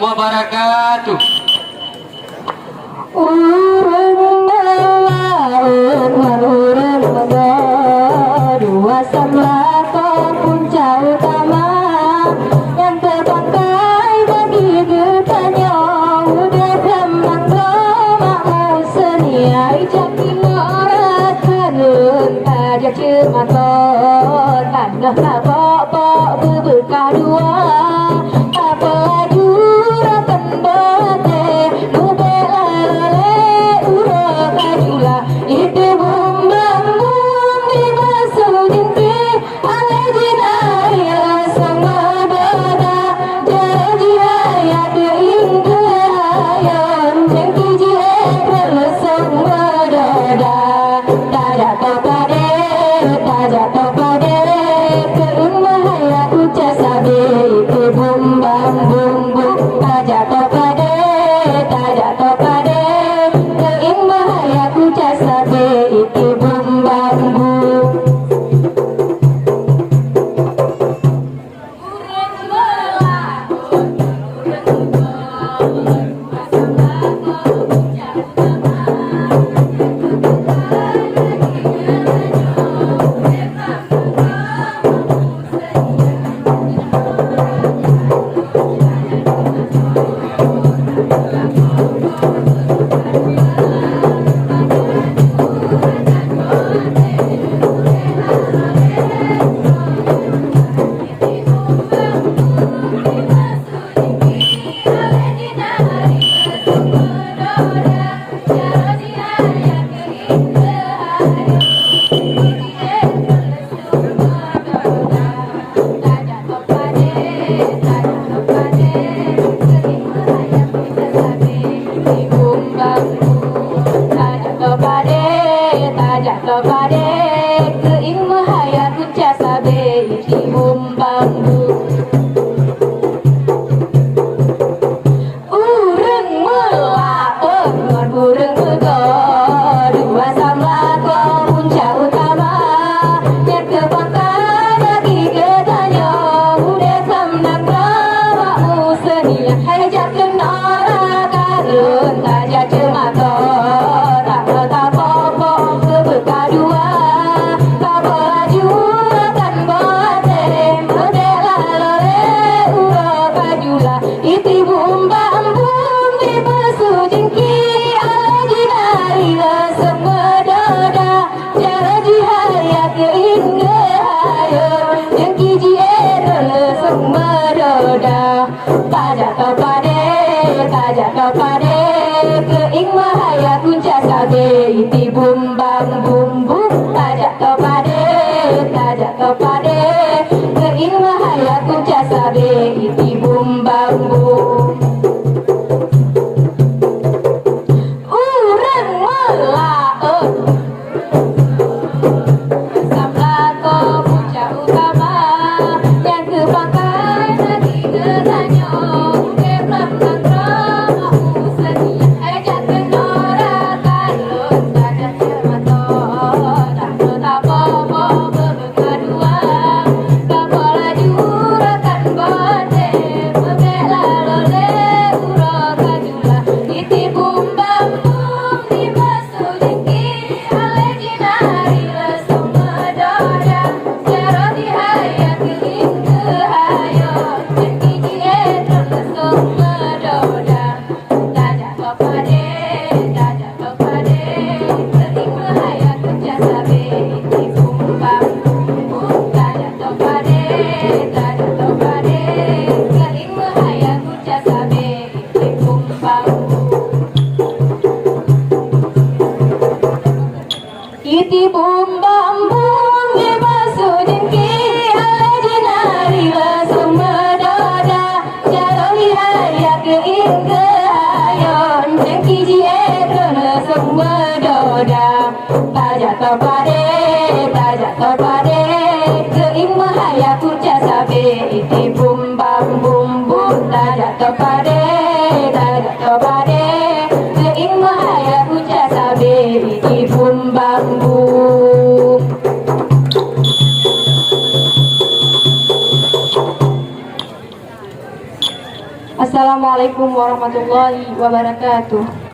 wabarakatuh. Urang melaut urang dua samlaka puncak utama yang terbangkai bagi getanya udah kemang mau seniai cakilorat kanun aja cematon tanah kabok beberkah dua apa jurakan bate nubela lele urok ajula ide bumbang di masuk jenti ale jinaya sama bada jadi haya keing kehayan jengki jihad sama dada tada topade tada topade keing mahaya ucap sabe ide bumbang bumbung tada topade keing mahaya ucap sabe ide bumbang bumbung Kepada keing mahaya kuncak sabe iti bumbang urang melaut urang mego dua samlaka puncak utama yang kebangkai bagi getanya udah samnak rawa senia hajat kenara karun tajak cemata tak apa-apa keberkah dua tak baju akan bate modela lore urok ajula iti bumbang bum di besu jengki ala jinari semua dada cara jihaya keinge hayo jengki jiero semua dada tajak topade keing mahaya kuncak sabe iti bumbang bumbung tajak topade keing mahaya kuncak sabe iti bumbang bumbung urang melaut samlaka puncak utama yang kebangkai lagi getanya keplam nangro senia ajak kenora kalun tajak cemata tak apa-apa beberkah dua kepala jurakan bate Assalamualaikum warahmatullahi wabarakatuh.